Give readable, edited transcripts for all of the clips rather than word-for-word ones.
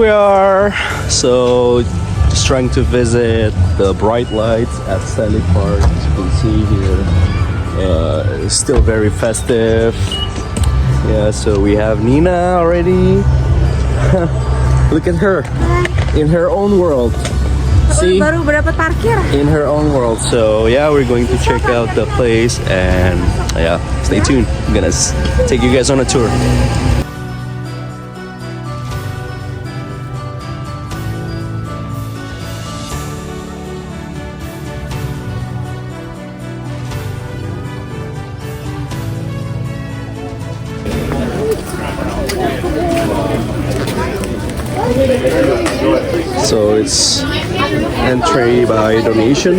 we are. So just trying to visit the bright lights at Stanley Park. As you can see here, it's still very festive. Yeah, so we have Nina already. Look at her in her own world. See, in her own world. So yeah, we're going to check out the place, and yeah, stay tuned. I'm gonna take you guys on a tour. So it's entry by donation,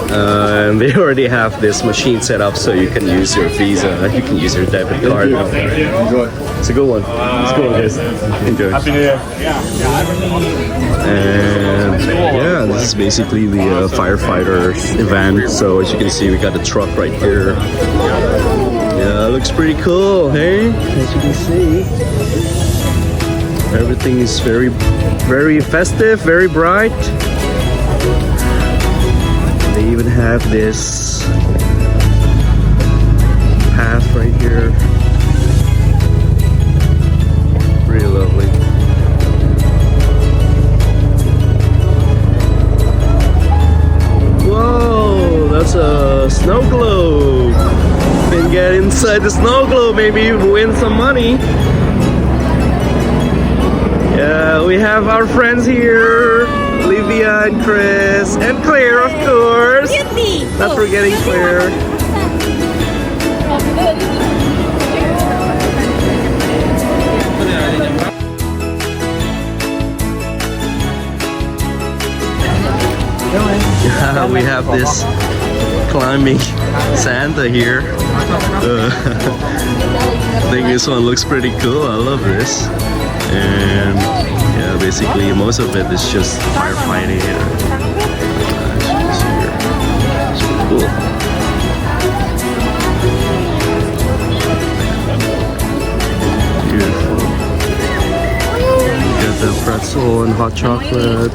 and they already have this machine set up so you can use your Visa, you can use your debit card. It's a good one. It's a good one, guys. Enjoy. Happy New Year. And yeah, this is basically the Firefighter Event. So as you can see, we got the truck right here. Yeah, it looks pretty cool, hey? As you can see, everything is very festive, very bright. They even have this path right here. Pretty lovely. Whoa, that's a snow globe. Can get inside the snow globe, maybe you win some money. Yeah, we have our friends here, Olivia and Chris, and Claire, of course. Not forgetting Claire. Yeah, we have this climbing Santa here. I think this one looks pretty cool. I love this. And yeah, basically most of it is just firefighting. It's cool. Beautiful. You got the pretzel and hot chocolate.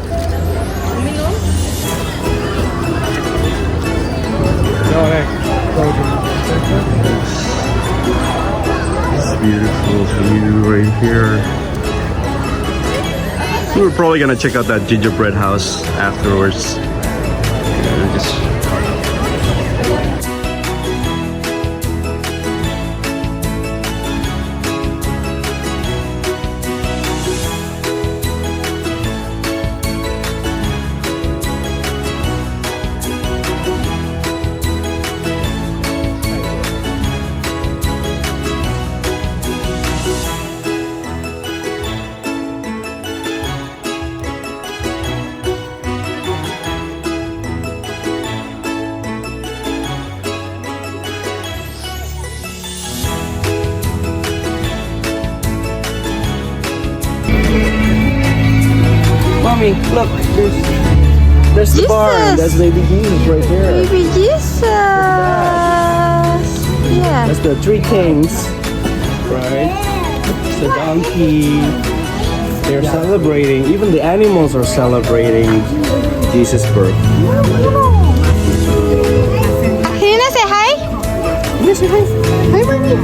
This beautiful view right here. We're probably gonna check out that gingerbread house afterwards. Mommy, look, there's the barn. That's baby Jesus right there. Baby Jesus. Yeah. That's the three kings, right? It's the donkey. They're celebrating. Even the animals are celebrating Jesus' birth. Hina, say hi. Hina, say hi. Hi, mommy.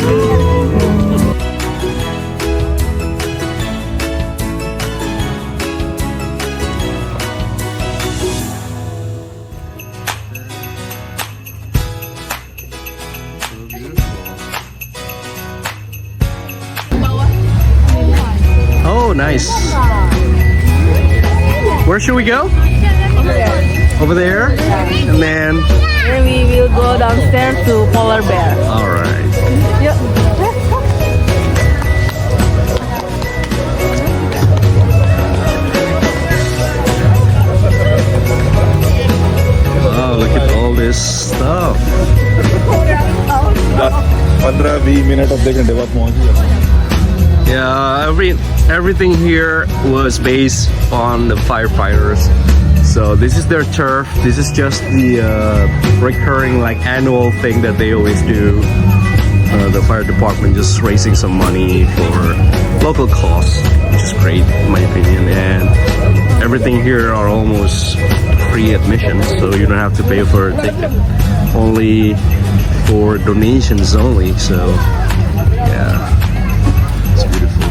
Oh, nice. Where should we go? Over there? And then We will go downstairs to Polar Bear. all right. Yep. Wow, look at all this stuff. 15-20 minutes of the घंटे बाद पहुंच गया. Yeah, everything here was based on the firefighters. So this is their turf. This is just the recurring like annual thing that they always do. The fire department just raising some money for local costs. which is great in my opinion. And everything here are almost free admission, so you don't have to pay for a ticket. Only for donations only. So yeah, it's beautiful.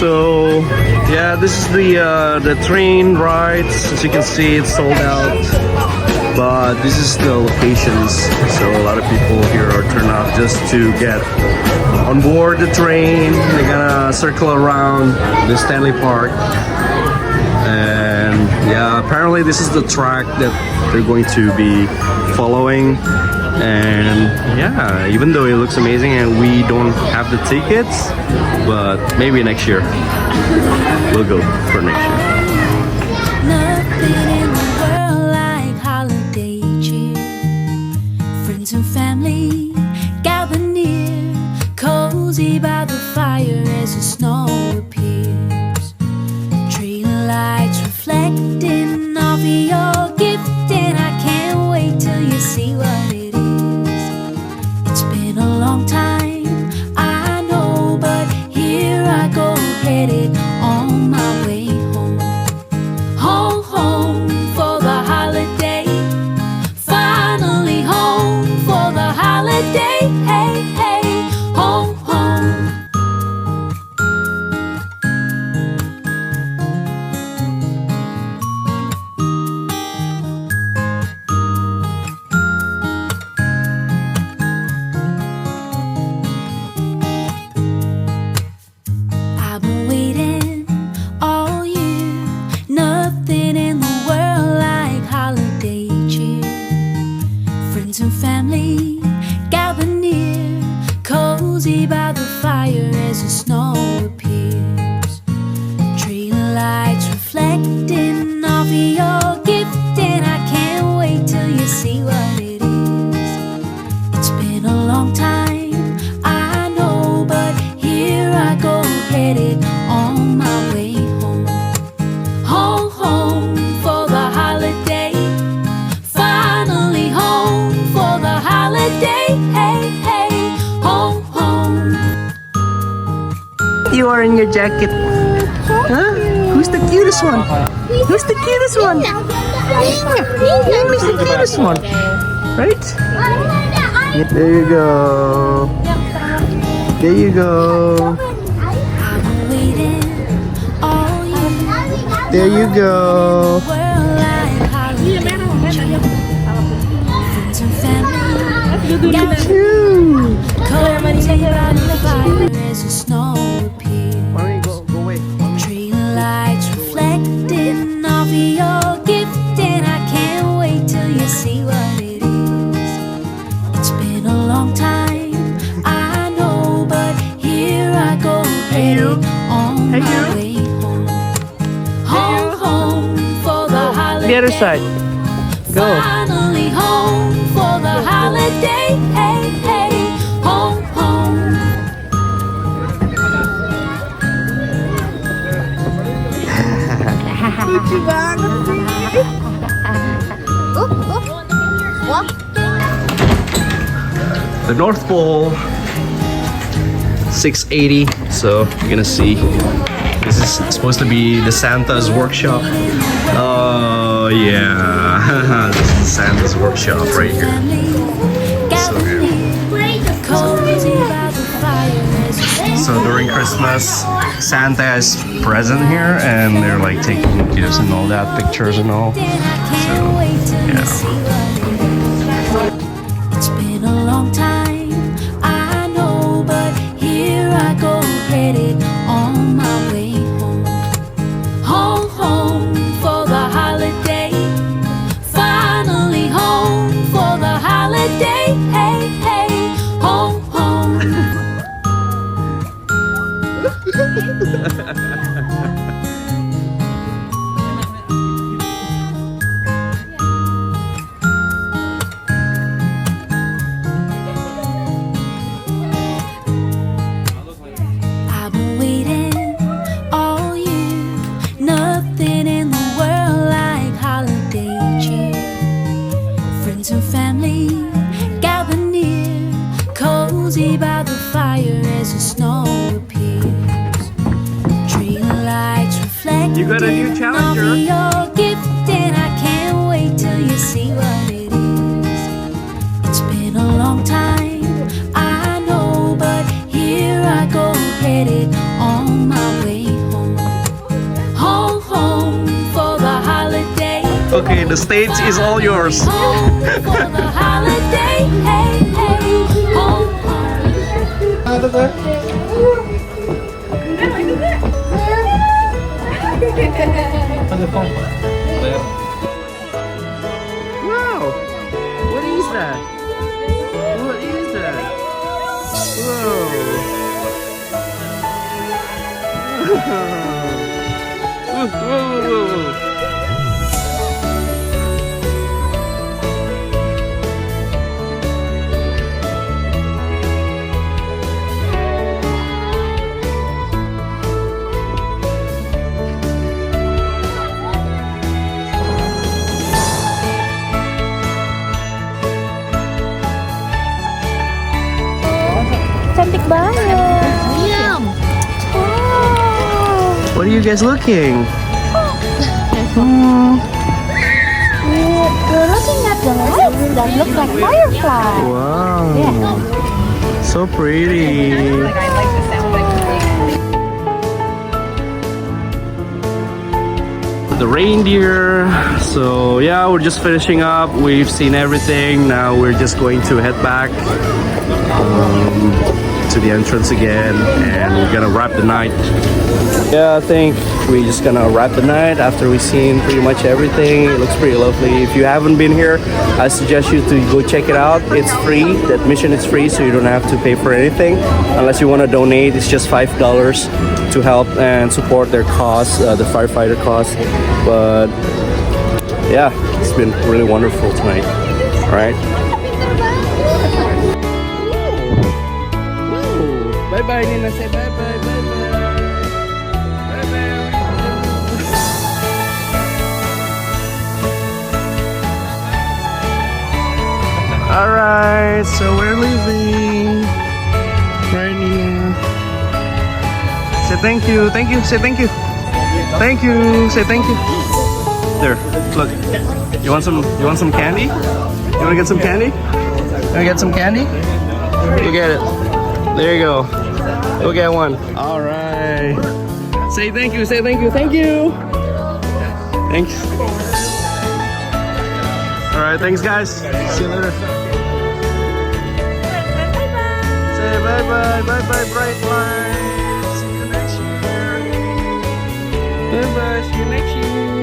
So yeah, this is the train rides. As you can see, it's sold out, but this is the locations. So a lot of people here are turned out just to get on board the train. They're gonna circle around the Stanley Park, and yeah, apparently this is the track that they're going to be following. And yeah, even though it looks amazing and we don't have the tickets, but maybe next year we'll go for next year. Nothing in the world like holiday cheer. Friends and family gather near, cozy by the fire as the snow appears. Tree lights reflecting off of your gift, and I can't wait till you see what it is. It's been a long time, I know, but here I go, headed on my way home. Home, home for the holiday. Finally home for the holiday. Hey, hey, home, home. I've been waiting all year. Nothing in the world like holiday cheer. Friends and family gather near, cozy by the fire as the snow appears. Tree lights reflecting off of your gift, and I can't wait till you see what it is. It's been a long time, I know, but here I go, headed on my way home. Home, home for the holiday. Finally home for the holiday. Hey, hey, home, home. You are in your jacket. Huh? Who's the cutest one? Who's the cutest one? Who's the cutest one? Right? There you go. There you go. I've been waiting all year. There you go. World like holiday cheer. Friends and family gather Cute. cozy by the fire as the snow appears. Why don't you go away? Tree lights reflecting off of your gift, and I can't wait till you see what it is. It's been a long time, I know, but here I go, headed on my way home. Home, home for the holiday. The other side. Go. Finally home for the holiday. Hey, hey, home, home. The North Pole, 680. So you're gonna see. This is supposed to be the Santa's workshop. Oh yeah, this is Santa's workshop right here. So good. So during Christmas, Santa is present here, and they're like taking gifts and all that, pictures and all. So yeah. It's been a long time, I know, but here I go, headed on my way home. Home, home for the holiday. Finally home for the holiday. Hey, cozy by the fire as the snow appears. Tree lights reflecting You got a new challenger. off your gift, and I can't wait till you see what it is. It's been a long time, I know, but here I go, headed on my way home. Home, home for the holiday. Okay, the stage is all yours. Home for the holiday. Hey, hey, home, Wow! What is that? What is that? Whoa! Whoa, whoa, whoa. Cantik banget. Iya. What are you guys looking? We're looking at the lights that look like firefly. Wow. So pretty. The reindeer. So yeah, we're just finishing up. We've seen everything. Now we're just going to head back to the entrance again, and we're gonna wrap the night. Yeah, I think we're just gonna wrap the night after we've seen pretty much everything. It looks pretty lovely. If you haven't been here, I suggest you to go check it out. It's free. The admission is free, so you don't have to pay for anything unless you want to donate. It's just $5 to help and support their cause, the firefighter cause. But yeah, it's been really wonderful tonight. All right. Bye bye, Nina. Say bye bye, bye bye. Bye bye. Alright, so we're leaving. Right, Nina. Say thank you, thank you, say thank you. Thank you, say thank you. There, look. You want some candy? You wanna get some candy? You wanna get some candy? Look at it. There you go. Go get one. All right. Say thank you. Say thank you. Thank you. Thanks. All right. Thanks, guys. See you later. Say bye bye. Bye bye. Bright lights. See you next year. Bye bye. See you next year.